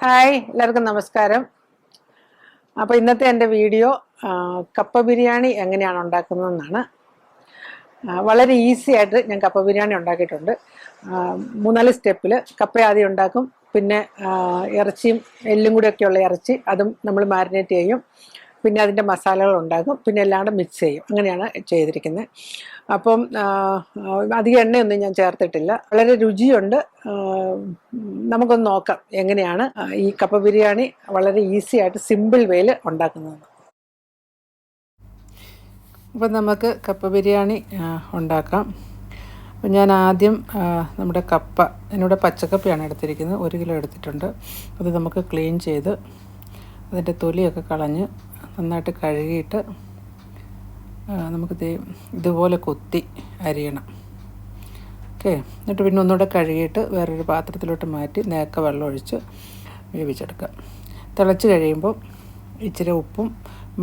Hi എല്ലാവർക്കും നമസ്കാരം. അപ്പോൾ ഇന്നത്തെ എൻ്റെ വീഡിയോ കപ്പ ബിരിയാണി എങ്ങനെയാണ് ഉണ്ടാക്കുന്നതെന്നാണ്. വളരെ ഈസി ആയിട്ട് ഞാൻ കപ്പ ബിരിയാണി ഉണ്ടാക്കിയിട്ടുണ്ട്. 3-4 സ്റ്റെപ്പിൽ കപ്പ ആദ്യം ഉണ്ടാക്കും, പിന്നെ ഇറച്ചിയും എല്ലും കൂടെയൊക്കെയുള്ള ഇറച്ചി അതും നമ്മൾ മാരിനേറ്റ് ചെയ്യും, പിന്നെ അതിൻ്റെ മസാലകൾ ഉണ്ടാക്കും, പിന്നെ എല്ലാം കൂടെ മിക്സ് ചെയ്യും. അങ്ങനെയാണ് ചെയ്തിരിക്കുന്നത്. അപ്പം അധികം എണ്ണയൊന്നും ഞാൻ ചേർത്തിട്ടില്ല. വളരെ രുചിയുണ്ട്. നമുക്കൊന്ന് നോക്കാം എങ്ങനെയാണ് ഈ കപ്പ ബിരിയാണി വളരെ ഈസി ആയിട്ട് സിമ്പിൾ വേയിൽ ഉണ്ടാക്കുന്നത്. അപ്പം നമുക്ക് കപ്പ ബിരിയാണി ഉണ്ടാക്കാം. അപ്പം ഞാൻ ആദ്യം നമ്മുടെ കപ്പ, എന്നോട് പച്ചക്കപ്പയാണ് എടുത്തിരിക്കുന്നത്, 1 കിലോ എടുത്തിട്ടുണ്ട്. അത് നമുക്ക് ക്ലീൻ ചെയ്ത് അതിൻ്റെ തൊലിയൊക്കെ കളഞ്ഞ് നന്നായിട്ട് കഴുകിയിട്ട് നമുക്ക് ഇതുപോലെ കൊത്തി അരിയണം. ഓക്കെ, എന്നിട്ട് പിന്നെ ഒന്നുകൂടെ കഴുകിയിട്ട് വേറൊരു പാത്രത്തിലോട്ട് മാറ്റി നേക്ക വെള്ളം ഒഴിച്ച് വേവിച്ചെടുക്കുക. തിളച്ച് കഴിയുമ്പോൾ ഇച്ചിരി ഉപ്പും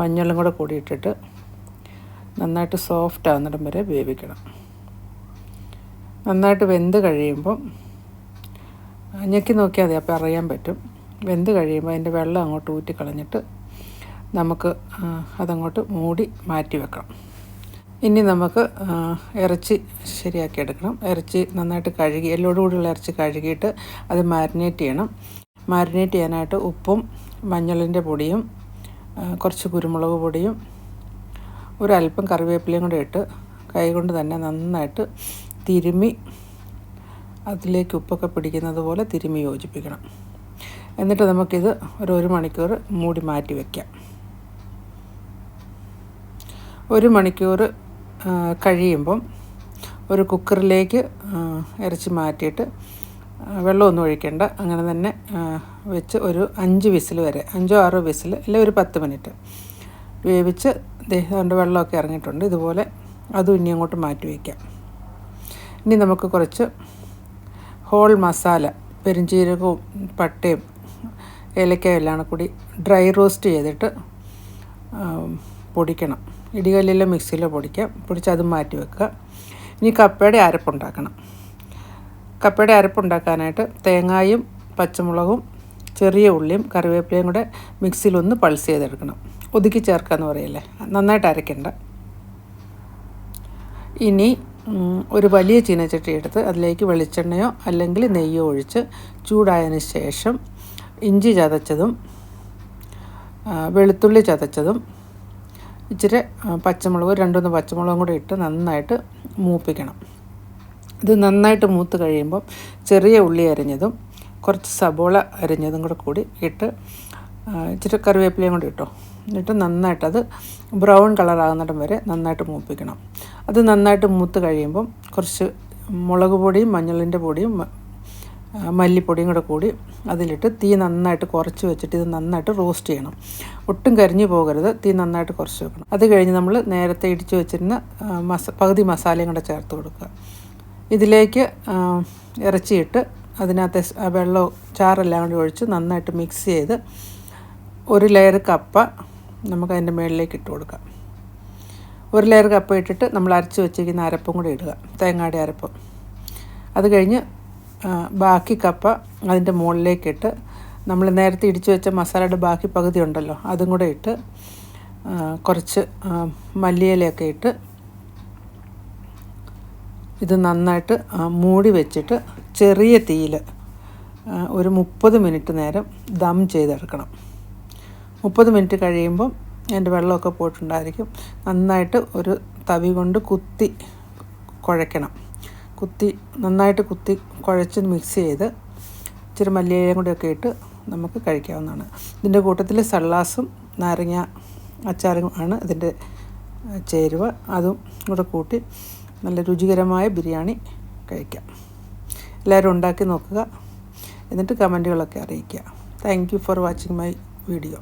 മഞ്ഞളും കൂടെ കൂടിയിട്ടിട്ട് നന്നായിട്ട് സോഫ്റ്റ് ആകുന്നിടം വരെ വേവിക്കണം. നന്നായിട്ട് വെന്ത് കഴിയുമ്പോൾ ഞെക്കി നോക്കിയാൽ മതി, അപ്പോൾ അറിയാൻ പറ്റും. വെന്ത് കഴിയുമ്പോൾ അതിൻ്റെ വെള്ളം അങ്ങോട്ട് ഊറ്റിക്കളഞ്ഞിട്ട് നമുക്ക് അതങ്ങോട്ട് മൂടി മാറ്റി വെക്കണം. ഇനി നമുക്ക് ഇറച്ചി ശരിയാക്കി എടുക്കണം. ഇറച്ചി നന്നായിട്ട് കഴുകി, എല്ലോടുകൂടിയുള്ള ഇറച്ചി കഴുകിയിട്ട് അത് മാരിനേറ്റ് ചെയ്യണം. മാരിനേറ്റ് ചെയ്യാനായിട്ട് ഉപ്പും മഞ്ഞളിൻ്റെ പൊടിയും കുറച്ച് കുരുമുളക് പൊടിയും ഒരല്പം കറിവേപ്പിലയും കൂടെ ഇട്ട് കൈകൊണ്ട് തന്നെ നന്നായിട്ട് തിരുമ്മി, അതിലേക്ക് ഉപ്പൊക്കെ പിടിക്കുന്നത് പോലെ തിരുമ്മി യോജിപ്പിക്കണം. എന്നിട്ട് നമുക്കിത് ഒരു 1 മണിക്കൂർ മൂടി മാറ്റി വയ്ക്കാം. 1 മണിക്കൂർ കഴിയുമ്പം ഒരു കുക്കറിലേക്ക് ഇറച്ചി മാറ്റിയിട്ട് വെള്ളമൊന്നും ഒഴിക്കേണ്ട, അങ്ങനെ തന്നെ വെച്ച് ഒരു 5 വിസിൽ വരെ, 5-6 വിസിൽ അല്ലെങ്കിൽ ഒരു 10 മിനിറ്റ് വേവിച്ച് അതുകൊണ്ട് വെള്ളമൊക്കെ ഇറങ്ങിയിട്ടുണ്ട്. ഇതുപോലെ അതും ഇനി അങ്ങോട്ട് മാറ്റി വയ്ക്കാം. ഇനി നമുക്ക് കുറച്ച് ഹോൾ മസാല, പെരുംജീരകവും പട്ടയും ഏലക്കയും എല്ലാം കൂടി ഡ്രൈ റോസ്റ്റ് ചെയ്തിട്ട് പൊടിക്കണം. ഇടികല്ലിലോ മിക്സിയിലോ പൊടിച്ച് അതും മാറ്റി വെക്കുക. ഇനി കപ്പയുടെ അരപ്പുണ്ടാക്കണം. കപ്പയുടെ അരപ്പുണ്ടാക്കാനായിട്ട് തേങ്ങായും പച്ചമുളകും ചെറിയ ഉള്ളിയും കറിവേപ്പിലയും കൂടെ മിക്സിയിലൊന്ന് പൾസ് ചെയ്തെടുക്കണം. ഒതുക്കി ചേർക്കാമെന്ന് പറയില്ലേ, നന്നായിട്ട് അരയ്ക്കണ്ട. ഇനി ഒരു വലിയ ചീനച്ചട്ടി എടുത്ത് അതിലേക്ക് വെളിച്ചെണ്ണയോ അല്ലെങ്കിൽ നെയ്യോ ഒഴിച്ച് ചൂടായതിന് ശേഷം ഇഞ്ചി ചതച്ചതും വെളുത്തുള്ളി ചതച്ചതും ഇച്ചിരി പച്ചമുളക് 2-3 പച്ചമുളകും കൂടി ഇട്ട് നന്നായിട്ട് മൂപ്പിക്കണം. ഇത് നന്നായിട്ട് മൂത്ത് കഴിയുമ്പം ചെറിയ ഉള്ളി അരിഞ്ഞതും കുറച്ച് സബോള അരിഞ്ഞതും കൂടി ഇട്ട് ഇച്ചിരി കറിവേപ്പിലയും കൂടി ഇട്ടോ. എന്നിട്ട് നന്നായിട്ടത് ബ്രൗൺ കളറാകുന്നിടം വരെ നന്നായിട്ട് മൂപ്പിക്കണം. അത് നന്നായിട്ട് മൂത്ത് കഴിയുമ്പം കുറച്ച് മുളക് പൊടിയും മഞ്ഞളിൻ്റെ പൊടിയും മല്ലിപ്പൊടിയും കൂടി അതിലിട്ട് തീ നന്നായിട്ട് കുറച്ച് വെച്ചിട്ട് ഇത് നന്നായിട്ട് റോസ്റ്റ് ചെയ്യണം. ഒട്ടും കരിഞ്ഞു പോകരുത്, തീ നന്നായിട്ട് കുറച്ച് വെക്കണം. അത് കഴിഞ്ഞ് നമ്മൾ നേരത്തെ ഇടിച്ച് വെച്ചിരുന്ന പകുതി മസാലയും കൂടെ ചേർത്ത് കൊടുക്കുക. ഇതിലേക്ക് ഇറച്ചിയിട്ട് അതിനകത്തെ വെള്ളവും ചാറെല്ലാം കൂടി ഒഴിച്ച് നന്നായിട്ട് മിക്സ് ചെയ്ത് ഒരു ലെയർ കപ്പ നമുക്കതിൻ്റെ മുകളിലേക്ക് ഇട്ട് കൊടുക്കാം. ഒരു ലെയർ കപ്പ ഇട്ടിട്ട് നമ്മൾ അരച്ച് വെച്ചിരിക്കുന്ന അരപ്പും കൂടി ഇടുക, തേങ്ങയുടെ അരപ്പ്. അത് കഴിഞ്ഞ് ബാക്കി കപ്പ അതിൻ്റെ മുകളിലേക്കിട്ട് നമ്മൾ നേരത്തെ ഇടിച്ചു വെച്ച മസാലയുടെ ബാക്കി പകുതി ഉണ്ടല്ലോ അതും കൂടെ ഇട്ട് കുറച്ച് മല്ലിയിലയൊക്കെ ഇട്ട് ഇത് നന്നായിട്ട് മൂടി വെച്ചിട്ട് ചെറിയ തീയിൽ ഒരു 30 മിനിറ്റ് നേരം ദം ചെയ്തെടുക്കണം. 30 മിനിറ്റ് കഴിയുമ്പം അതിൻ്റെ വെള്ളമൊക്കെ പോയിട്ടുണ്ടായിരിക്കും. നന്നായിട്ട് ഒരു തവി കൊണ്ട് കുത്തി കുഴയ്ക്കണം. നന്നായിട്ട് കുത്തി കുഴച്ച് മിക്സ് ചെയ്ത് ഇച്ചിരി മല്ലിയിലയും കൂടെയൊക്കെ ഇട്ട് നമുക്ക് കഴിക്കാവുന്നതാണ്. ഇതിൻ്റെ കൂട്ടത്തിൽ സള്ളാസും നാരങ്ങ അച്ചാറും ആണ് ഇതിൻ്റെ ചേരുവ. അതും കൂടെ കൂട്ടി നല്ല രുചികരമായ ബിരിയാണി കഴിക്കാം. എല്ലാവരും ഉണ്ടാക്കി നോക്കുക, എന്നിട്ട് കമൻറ്റുകളൊക്കെ അറിയിക്കുക. Thank you for watching my video.